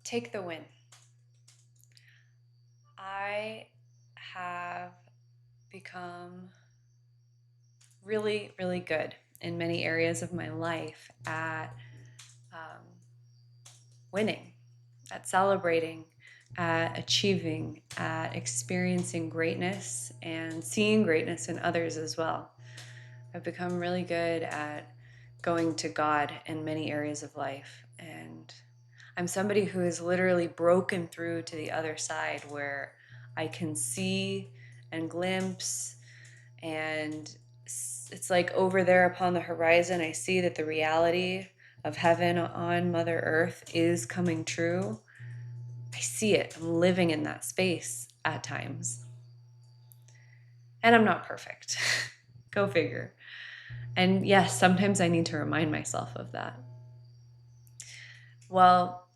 Take the win. I have become really, really good in many areas of my life at um, winning, at celebrating, at achieving, at experiencing greatness and seeing greatness in others as well. I've become really good at going to God in many areas of life. And I'm somebody who has literally broken through to the other side where I can see and glimpse, and it's like over there upon the horizon, I see that the reality of heaven on Mother Earth is coming true. I see it. I'm living in that space at times. And I'm not perfect. Go figure. And yes, sometimes I need to remind myself of that. Well,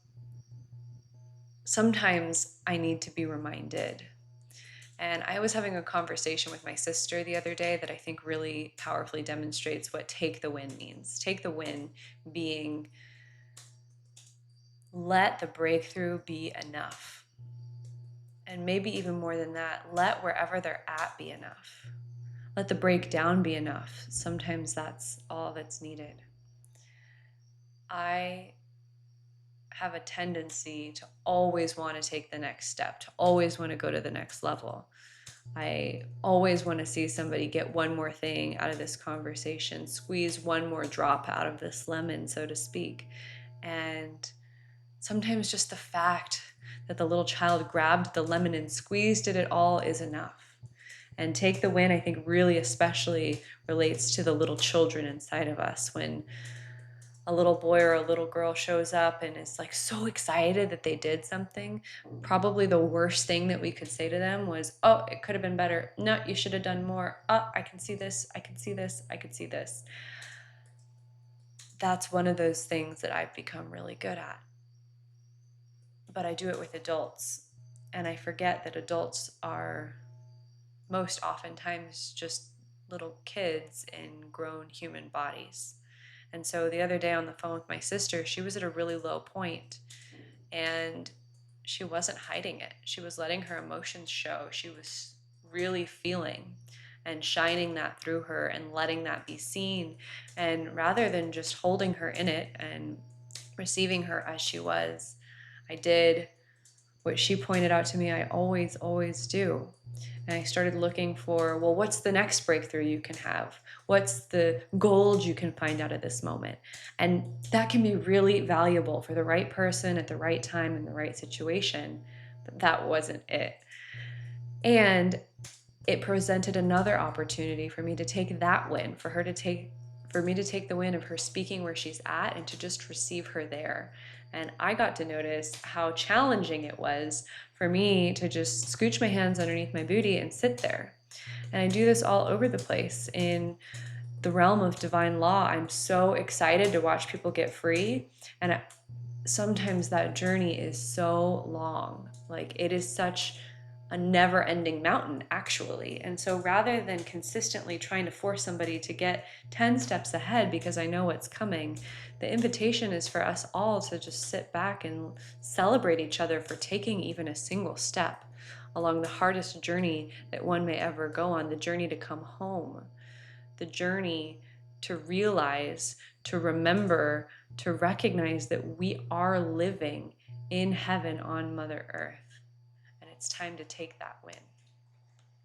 sometimes I need to be reminded. And I was having a conversation with my sister the other day that I think really powerfully demonstrates what take the win means. Take the win being let the breakthrough be enough. And maybe even more than that, let wherever they're at be enough. Let the breakdown be enough. Sometimes that's all that's needed. I have a tendency to always want to take the next step, to always want to go to the next level. I always want to see somebody get one more thing out of this conversation, squeeze one more drop out of this lemon, so to speak. And sometimes just the fact that the little child grabbed the lemon and squeezed it at all is enough. And take the win, I think, really especially relates to the little children inside of us. When a little boy or a little girl shows up and is like so excited that they did something, probably the worst thing that we could say to them was, oh, it could have been better. No, you should have done more. Oh, I can see this. I can see this. I can see this. That's one of those things that I've become really good at. But I do it with adults. And I forget that adults are most oftentimes just little kids in grown human bodies. And so the other day on the phone with my sister, she was at a really low point and she wasn't hiding it. She was letting her emotions show. She was really feeling and shining that through her and letting that be seen. And rather than just holding her in it and receiving her as she was, I did what she pointed out to me I always, always do. And I started looking for, well, what's the next breakthrough you can have? What's the gold you can find out of this moment? And that can be really valuable for the right person at the right time in the right situation. But that wasn't it. And it presented another opportunity for me to take that win, for me to take the win of her speaking where she's at and to just receive her there. And I got to notice how challenging it was for me to just scooch my hands underneath my booty and sit there. And I do this all over the place in the realm of divine law. I'm so excited to watch people get free. And sometimes that journey is so long. Like, it is such a never ending mountain, actually. And so rather than consistently trying to force somebody to get 10 steps ahead because I know what's coming, the invitation is for us all to just sit back and celebrate each other for taking even a single step along the hardest journey that one may ever go on, the journey to come home, the journey to realize, to remember, to recognize that we are living in heaven on Mother Earth. And it's time to take that win.